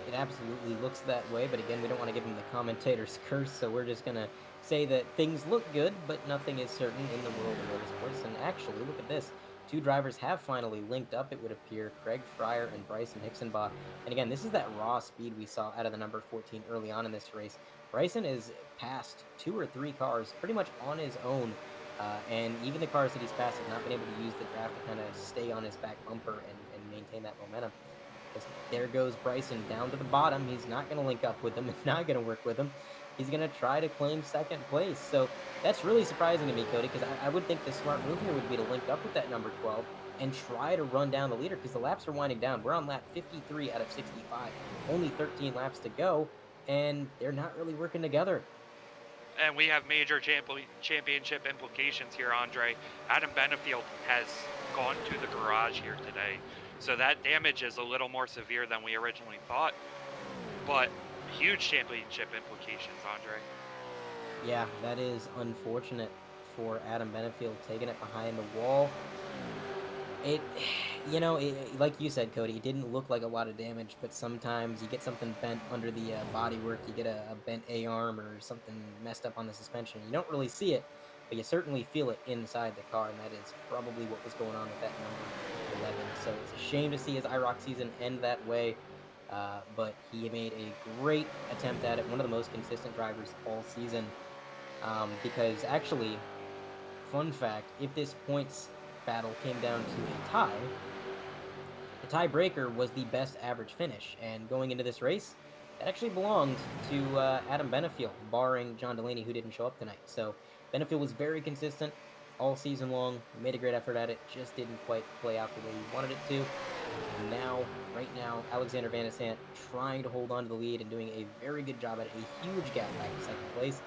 It absolutely looks that way, but again, we don't want to give him the commentator's curse, so we're just going to say that things look good, but nothing is certain in the world of motorsports. And actually, look at this. 2 drivers have finally linked up, it would appear, Craig Fryer and Bryson Hixenbaugh. And again, this is that raw speed we saw out of the number 14 early on in this race. Bryson is passed 2 or 3 cars pretty much on his own, and even the cars that he's passed have not been able to use the draft to kind of stay on his back bumper and maintain that momentum. There goes Bryson down to the bottom. He's not going to link up with him. It's not going to work with him. he's going to try to claim second place. So that's really surprising to me, Cody, because I would think the smart move here would be to link up with that number 12 and try to run down the leader because the laps are winding down. We're on lap 53 out of 65, only 13 laps to go, and they're not really working together. And we have major championship implications here, Andre. Adam Benefiel has gone to the garage here today. So that damage is a little more severe than we originally thought. But huge championship implications, Andre. Yeah, that is unfortunate for Adam Benefiel taking it behind the wall. It, like you said, Cody, it didn't look like a lot of damage, but sometimes you get something bent under the bodywork, you get a bent A-arm or something messed up on the suspension. You don't really see it, but you certainly feel it inside the car, and that is probably what was going on with that number 11. So it's a shame to see his IROC season end that way, but he made a great attempt at it, one of the most consistent drivers all season, because actually, fun fact, if this points battle came down to a tie, the tiebreaker was the best average finish, and going into this race, that actually belonged to Adam Benefiel, barring John Delaney, who didn't show up tonight. So Benefiel was very consistent all season long, made a great effort at it, just didn't quite play out the way he wanted it to. And now, right now, Alexander Vandesant trying to hold on to the lead and doing a very good job at it, a huge gap back to second place.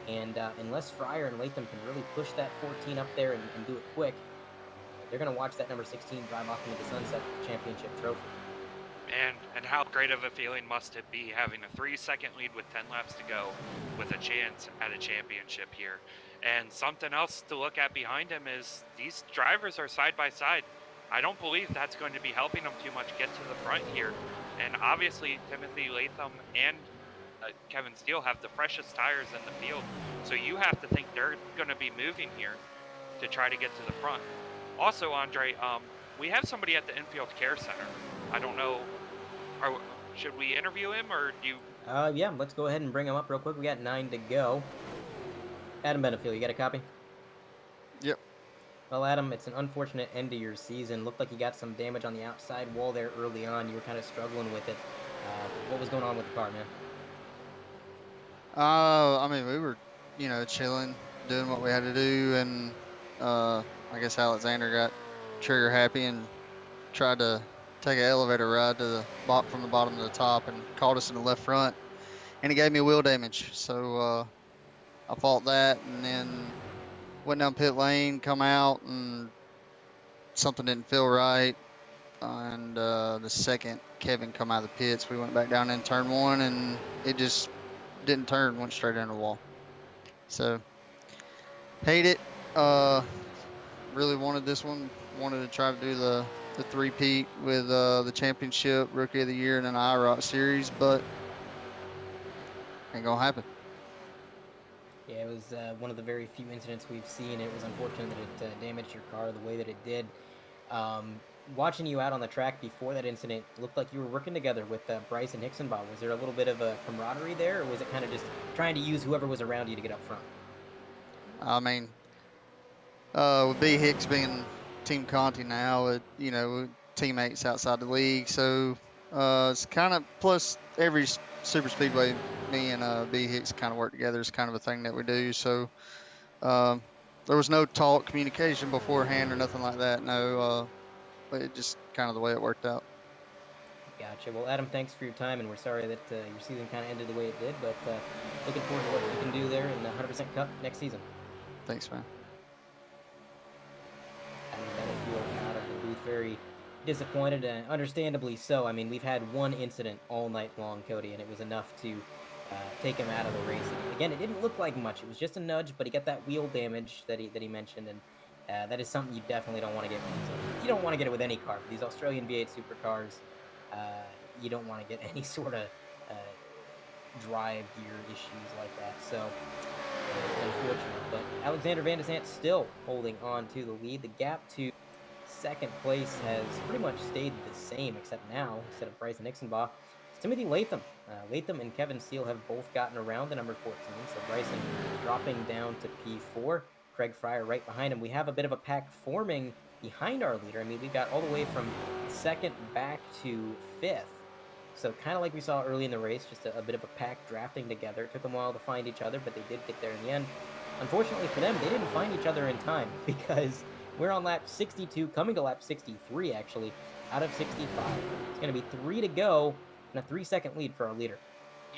And unless Fryer and Latham can really push that 14 up there and do it quick, they're going to watch that number 16 drive off into the sunset with the championship trophy. And how great of a feeling must it be having a 3-second lead with 10 laps to go with a chance at a championship here. And something else to look at behind him is these drivers are side by side. I don't believe that's going to be helping them too much get to the front here. And obviously Timothy Latham and Kevin Steele have the freshest tires in the field. So you have to think they're going to be moving here to try to get to the front. Also, Andre, we have somebody at the Infield Care Center. I don't know, should we interview him or do you? Yeah, let's go ahead and bring him up real quick. We got 9 to go. Adam Benefiel, you got a copy? Yep. Well, Adam, it's an unfortunate end to your season. Looked like you got some damage on the outside wall there early on. You were kind of struggling with it. What was going on with the car, man? I mean, we were, chilling, doing what we had to do, and I guess Alexander got trigger happy and tried to take an elevator ride to the from the bottom to the top and caught us in the left front, and he gave me wheel damage. So I fought that, and then went down pit lane, come out, and something didn't feel right. And the second Kevin come out of the pits, we went back down in turn 1, and it just didn't turn, went straight into the wall. So hate it. Really wanted this one. Wanted to try to do the three-peat with the championship, Rookie of the Year, and an IROC Series, but ain't gonna happen. Yeah, it was one of the very few incidents we've seen. It was unfortunate that it damaged your car the way that it did. Watching you out on the track before that incident, it looked like you were working together with Bryce and Hicksonbaugh. Was there a little bit of a camaraderie there, or was it kind of just trying to use whoever was around you to get up front? I mean, with B. Hicks being Team Conti now, teammates outside the league, so it's kind of, plus every super speedway, me and B. Hicks kind of work together. It's kind of a thing that we do. So there was no talk, communication beforehand or nothing like that. No, but it just kind of the way it worked out. Gotcha. Well, Adam, thanks for your time, and we're sorry that your season kind of ended the way it did, but looking forward to what you can do there in the 100% Cup next season. Thanks, man. Adam Benefiel out of the booth, very disappointed, and understandably so. I mean, we've had one incident all night long, Cody, and it was enough to take him out of the race. And again, it didn't look like much. It was just a nudge, but he got that wheel damage that he mentioned, and that is something you definitely don't want to get with these. You don't want to get it with any car. These Australian V8 supercars, you don't want to get any sort of drive gear issues like that. So, unfortunate. But Alexander Vandesant still holding on to the lead. The gap to second place has pretty much stayed the same, except now, instead of Bryce and Hicksonbaugh, it's Timothy Latham. Latham and Kevin Steele have both gotten around the number 14, so Bryson dropping down to P4. Craig Fryer right behind him. We have a bit of a pack forming behind our leader. I mean, we've got all the way from second back to fifth. So kind of like we saw early in the race, just a bit of a pack drafting together. It took them a while to find each other, but they did get there in the end. Unfortunately for them, they didn't find each other in time because we're on lap 62, coming to lap 63 actually, out of 65. It's going to be 3 to go and a 3-second lead for our leader.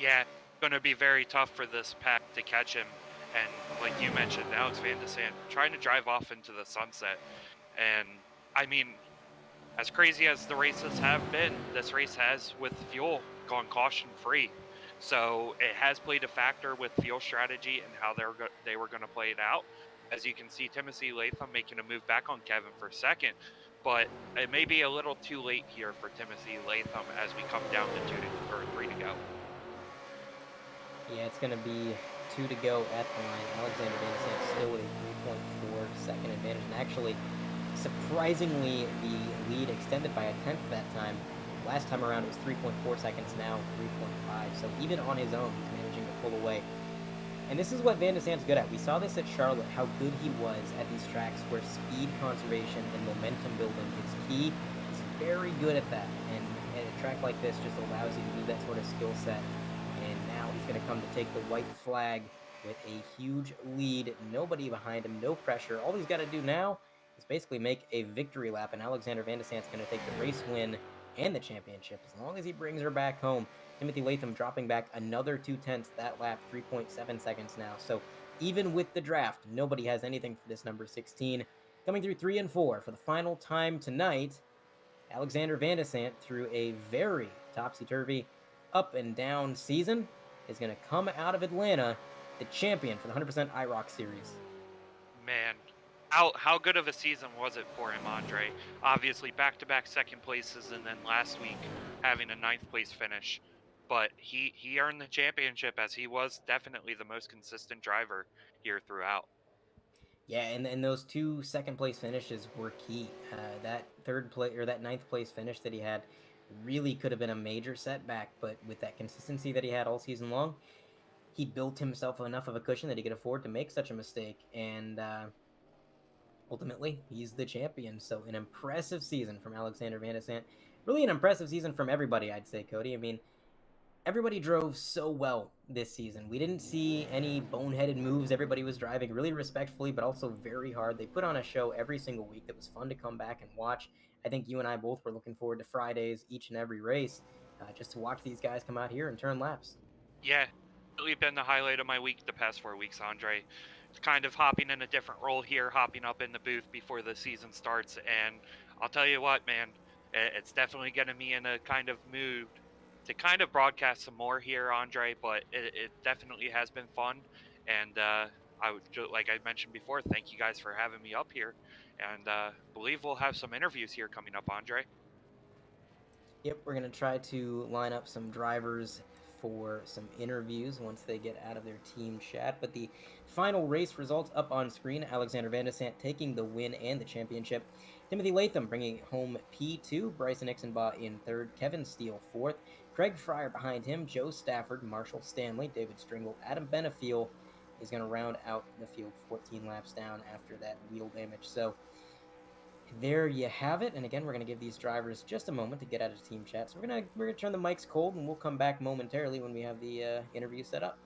Yeah, it's going to be very tough for this pack to catch him. And like you mentioned, Alex Vandesant trying to drive off into the sunset. And I mean, as crazy as the races have been, this race has, with fuel, gone caution-free. So it has played a factor with fuel strategy and how they were going to play it out. As you can see, Timothy Latham making a move back on Kevin for second, but it may be a little too late here for Timothy Latham as we come down to 3 to go. Yeah, it's going to be 2 to go at the line. Alexander Vandesant still with a 3.4 second advantage, and actually, surprisingly, the lead extended by a tenth that time. Last time around, it was 3.4 seconds, now 3.5. So even on his own, he's managing to pull away. And this is what Vandesant's good at. We saw this at Charlotte, how good he was at these tracks where speed conservation and momentum building is key. He's very good at that. And a track like this just allows you to use that sort of skill set. And now he's going to come to take the white flag with a huge lead. Nobody behind him, no pressure. All he's got to do now is basically make a victory lap, and Alexander Vandesant's going to take the race win and the championship as long as he brings her back home. Timothy Latham dropping back another 0.2 that lap, 3.7 seconds now. So even with the draft, nobody has anything for this number 16. Coming through 3 and 4 for the final time tonight, Alexander Vandesant, through a very topsy-turvy up and down season, is going to come out of Atlanta the champion for the 100% IROC Series. Man, how good of a season was it for him, Andre? Obviously, back-to-back second places, and then last week having a 9th place finish. But he earned the championship as he was definitely the most consistent driver here throughout. Yeah, and those 2 second place finishes were key. That that 9th place finish that he had really could have been a major setback, but with that consistency that he had all season long, he built himself enough of a cushion that he could afford to make such a mistake, and ultimately, he's the champion. So an impressive season from Alexander Vandesant. Really an impressive season from everybody, I'd say, Cody. I mean, everybody drove so well this season. We didn't see any boneheaded moves. Everybody was driving really respectfully, but also very hard. They put on a show every single week that was fun to come back and watch. I think you and I both were looking forward to Fridays, each and every race, just to watch these guys come out here and turn laps. Yeah, really been the highlight of my week the past 4 weeks, Andre. Kind of hopping in a different role here, hopping up in the booth before the season starts, and I'll tell you what, man, it's definitely getting me in a kind of mood to kind of broadcast some more here, Andre, but it definitely has been fun, and I would, like I mentioned before, thank you guys for having me up here, and believe we'll have some interviews here coming up, Andre. Yep, we're going to try to line up some drivers for some interviews once they get out of their team chat. But the final race results up on screen. Alexander Vandesant taking the win and the championship. Timothy Latham bringing home P2. Bryson Ixenbaugh in third. Kevin Steele fourth. Craig Fryer behind him. Joe Stafford, Marshall Stanley, David Stringle, Adam Benefiel is going to round out the field 14 laps down after that wheel damage. So there you have it. And again, we're going to give these drivers just a moment to get out of team chat. So we're gonna turn the mics cold, and we'll come back momentarily when we have the interview set up.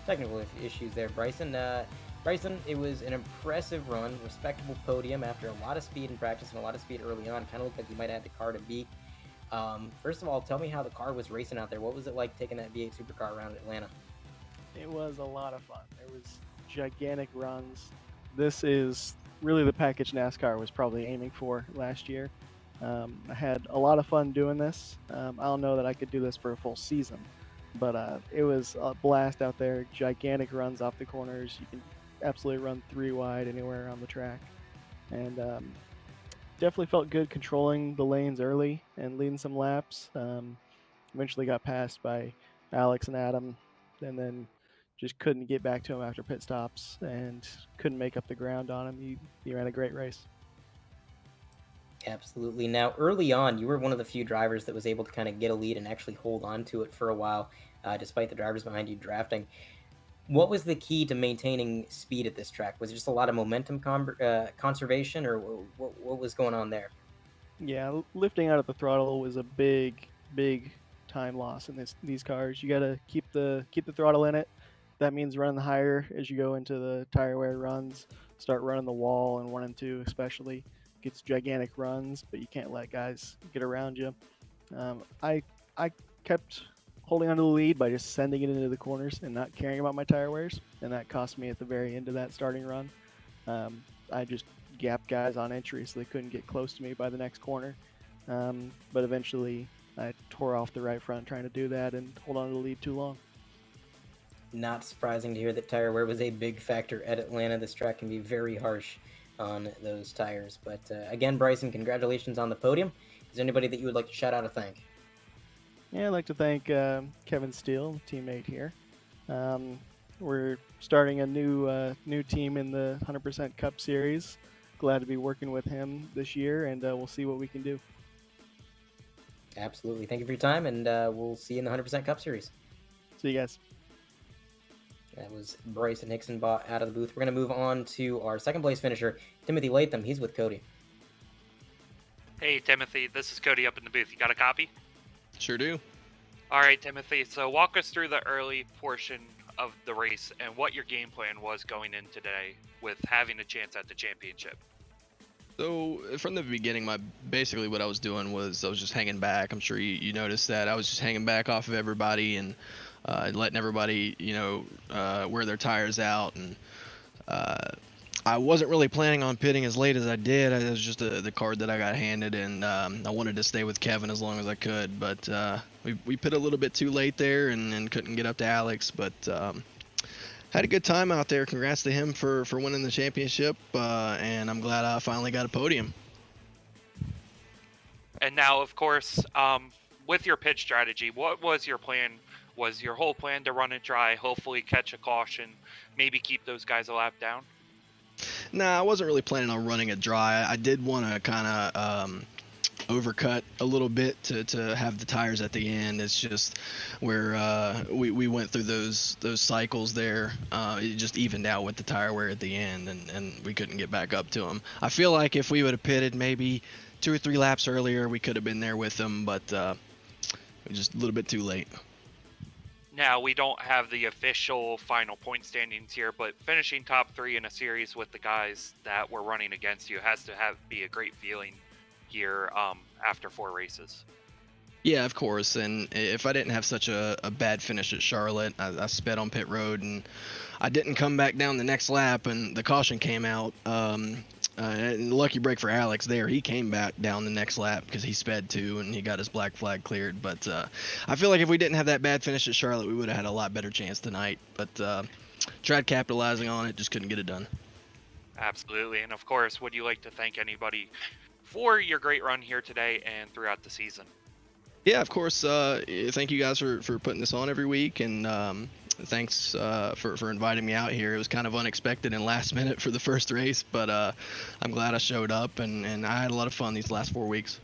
technical issues there, Bryson. Bryson, it was an impressive run, respectable podium after a lot of speed in practice and a lot of speed early on. Kind of looked like you might have had the car to beat. First of all, tell me how the car was racing out there. What was it like taking that V8 supercar around Atlanta? It was a lot of fun. There was gigantic runs. This is really the package NASCAR was probably aiming for last year. I had a lot of fun doing this. I don't know that I could do this for a full season, but it was a blast out there. Gigantic runs off the corners. You can absolutely run 3 wide anywhere on the track. And definitely felt good controlling the lanes early and leading some laps. Eventually got passed by Alex and Adam, and then just couldn't get back to him after pit stops and couldn't make up the ground on him. He ran a great race. Absolutely. Now, early on, you were one of the few drivers that was able to kind of get a lead and actually hold on to it for a while, despite the drivers behind you drafting. What was the key to maintaining speed at this track? Was it just a lot of momentum conservation, or what was going on there? Yeah, lifting out of the throttle was a big time loss in these cars. You got to keep the throttle in it. That means running higher as you go into the tire wear runs. Start running the wall in 1 and 2 especially. Gets gigantic runs, but you can't let guys get around you. I kept holding onto the lead by just sending it into the corners and not caring about my tire wears, and that cost me at the very end of that starting run. I just gapped guys on entry so they couldn't get close to me by the next corner. But eventually I tore off the right front trying to do that and hold on to the lead too long. Not surprising to hear that tire wear was a big factor at Atlanta. This track can be very harsh on those tires. But again, Bryson, congratulations on the podium. Is there anybody that you would like to shout out or thank? Yeah, I'd like to thank Kevin Steele, teammate here. We're starting a new team in the 100% Cup Series. Glad to be working with him this year, and we'll see what we can do. Absolutely. Thank you for your time, and we'll see you in the 100% Cup Series. See you guys. That was Bryson Hicksonbot out of the booth. We're going to move on to our second place finisher, Timothy Latham. He's with Cody. Hey, Timothy, this is Cody up in the booth. You got a copy? Sure do. All right, Timothy. So walk us through the early portion of the race and what your game plan was going in today with having a chance at the championship. So from the beginning, basically what I was doing was I was just hanging back. I'm sure you noticed that. I was just hanging back off of everybody and letting everybody, wear their tires out. And I wasn't really planning on pitting as late as I did. It was just the card that I got handed, and I wanted to stay with Kevin as long as I could. But we pit a little bit too late there and couldn't get up to Alex. But had a good time out there. Congrats to him for winning the championship, and I'm glad I finally got a podium. And now, of course, with your pitch strategy, what was your plan? Was your whole plan to run it dry, hopefully catch a caution, maybe keep those guys a lap down? Nah, I wasn't really planning on running it dry. I did want to kind of overcut a little bit to have the tires at the end. It's just where we went through those cycles there. It just evened out with the tire wear at the end, and we couldn't get back up to them. I feel like if we would have pitted maybe 2 or 3 laps earlier, we could have been there with them, but just a little bit too late. Now, we don't have the official final point standings here, but finishing top 3 in a series with the guys that were running against you has to be a great feeling here after 4 races. Yeah, of course. And if I didn't have such a bad finish at Charlotte, I sped on pit road and I didn't come back down the next lap, and the caution came out. And lucky break for Alex there. He came back down the next lap because he sped too, and he got his black flag cleared. But I feel like if we didn't have that bad finish at Charlotte, we would have had a lot better chance tonight. But tried capitalizing on it, just couldn't get it done. Absolutely. And of course, would you like to thank anybody for your great run here today and throughout the season? Yeah, of course. Thank you guys for putting this on every week, and thanks for inviting me out here. It was kind of unexpected and last minute for the first race, but I'm glad I showed up, and I had a lot of fun these last 4 weeks.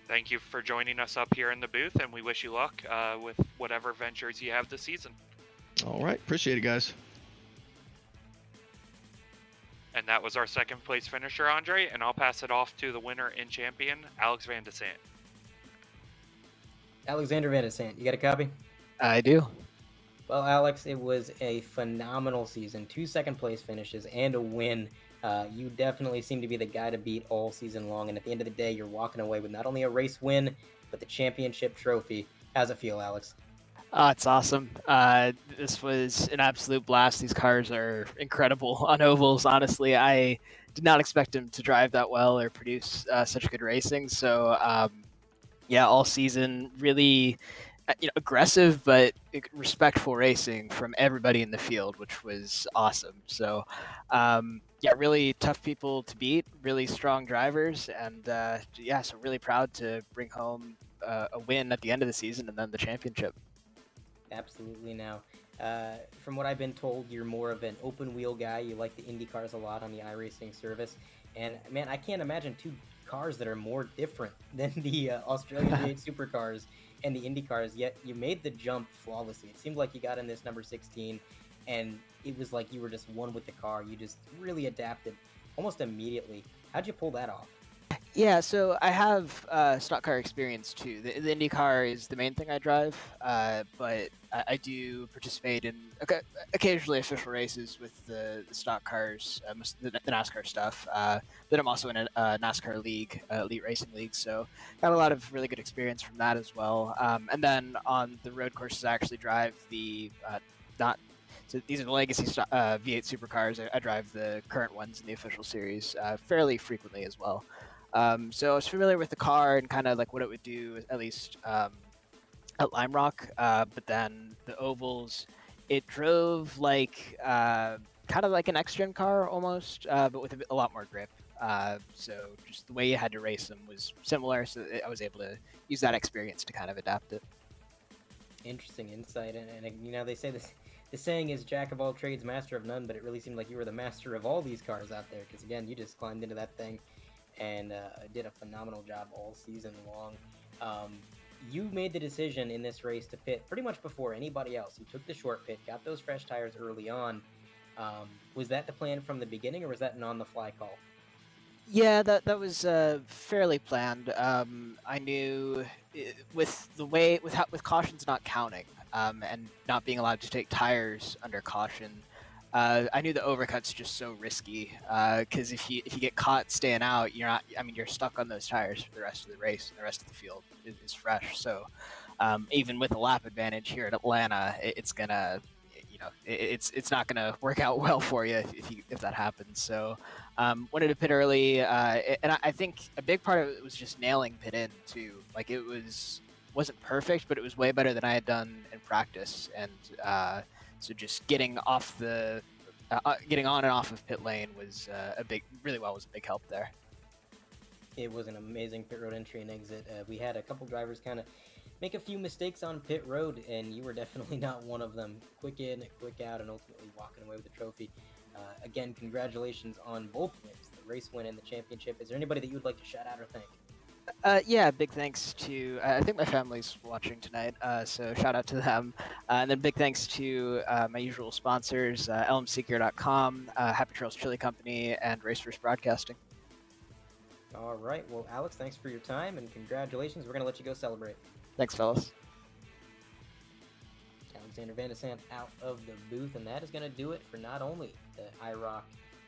Thank you for joining us up here in the booth, and we wish you luck with whatever ventures you have this season. All right. Appreciate it, guys. And that was our second place finisher, Andre, and I'll pass it off to the winner and champion, Alex Alexander Vandesant, you got a copy? I do. Well, Alex, it was a phenomenal season. 2 second-place finishes and a win. You definitely seem to be the guy to beat all season long. And at the end of the day, you're walking away with not only a race win, but the championship trophy. How's it feel, Alex? It's awesome. This was an absolute blast. These cars are incredible on ovals. Honestly, I did not expect them to drive that well or produce such good racing. So, yeah, all season, really, aggressive but respectful racing from everybody in the field, which was awesome. So, yeah, really tough people to beat, really strong drivers, and yeah, so really proud to bring home a win at the end of the season and then the championship. Absolutely. Now, from what I've been told, you're more of an open wheel guy. You like the Indy cars a lot on the iRacing service. And man, I can't imagine two cars that are more different than the Australian V8 supercars and the Indy cars, yet you made the jump flawlessly. It seemed like you got in this number 16, and it was like you were just one with the car. You just really adapted almost immediately. How'd you pull that off? Yeah, so I have stock car experience too. The Indy car is the main thing I drive, but I do participate in occasionally official races with the stock cars, the NASCAR stuff. But I'm also in a NASCAR league, elite racing league, so got a lot of really good experience from that as well. And then on the road courses, I actually drive the not. So these are the legacy V8 supercars. I drive the current ones in the official series fairly frequently as well. So I was familiar with the car and kind of like what it would do, at least at Lime Rock. But then the ovals, it drove like kind of like an X-Gen car almost, but with a lot more grip. So just the way you had to race them was similar. So I was able to use that experience to kind of adapt it. Interesting insight. And they say this. The saying is "Jack of all trades, master of none," but it really seemed like you were the master of all these cars out there. Because again, you just climbed into that thing and did a phenomenal job all season long. You made the decision in this race to pit pretty much before anybody else. You took the short pit, got those fresh tires early on. Was that the plan from the beginning, or was that an on-the-fly call? Yeah, that was fairly planned. I knew with the way with cautions not counting and not being allowed to take tires under caution, I knew the overcut's just so risky because if you get caught staying out, you're not. I mean, you're stuck on those tires for the rest of the race, and the rest of the field is fresh. So even with the lap advantage here at Atlanta, it's gonna. It's not going to work out well for you if that happens. So, wanted to pit early, and I think a big part of it was just nailing pit in too. Like it wasn't perfect, but it was way better than I had done in practice, and so just getting on and off of pit lane was really well was a big help there. It was an amazing pit road entry and exit. We had a couple drivers kind of make a few mistakes on pit road, and you were definitely not one of them. Quick in, quick out, and ultimately walking away with the trophy. Again, congratulations on both wins, the race win and the championship. Is there anybody that you would like to shout out or thank? Yeah, big thanks to I think my family's watching tonight, so shout out to them. And then big thanks to my usual sponsors, lmseeker.com, Happy Trails Chili Company, and Race First Broadcasting. All right. Well, Alex, thanks for your time, and congratulations. We're going to let you go celebrate. Thanks, fellas. Alexander Vandesant out of the booth, and that is going to do it for not only the IROC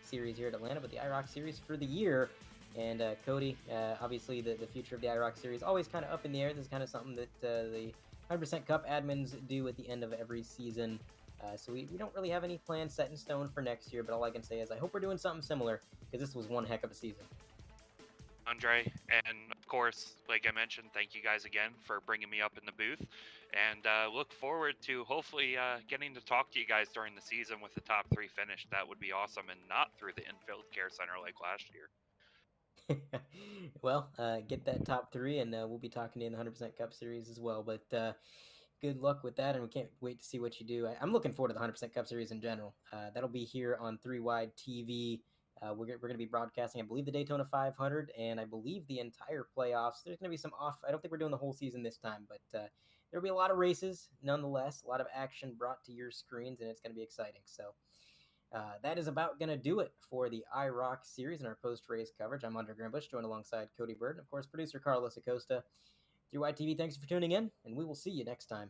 Series here at Atlanta, but the IROC Series for the year. And Cody, obviously the future of the IROC Series always kind of up in the air. This is kind of something that the 100% Cup admins do at the end of every season. So we don't really have any plans set in stone for next year, but all I can say is I hope we're doing something similar, because this was one heck of a season. Andre, and of course, like I mentioned, thank you guys again for bringing me up in the booth, and look forward to hopefully getting to talk to you guys during the season with the top 3 finish. That would be awesome, and not through the infield care center like last year. Well, get that top 3, and we'll be talking to you in the 100% Cup Series as well. But good luck with that, and we can't wait to see what you do. I'm looking forward to the 100% Cup Series in general. That'll be here on 3 Wide TV. We're going to be broadcasting, I believe, the Daytona 500, and I believe the entire playoffs. There's going to be some off. I don't think we're doing the whole season this time, but there'll be a lot of races, nonetheless, a lot of action brought to your screens, and it's going to be exciting. So that is about going to do it for the IROC Series and our post-race coverage. I'm Andre Grimbush, joined alongside Cody Bird, and, of course, producer Carlos Acosta. 3Y TV, thanks for tuning in, and we will see you next time.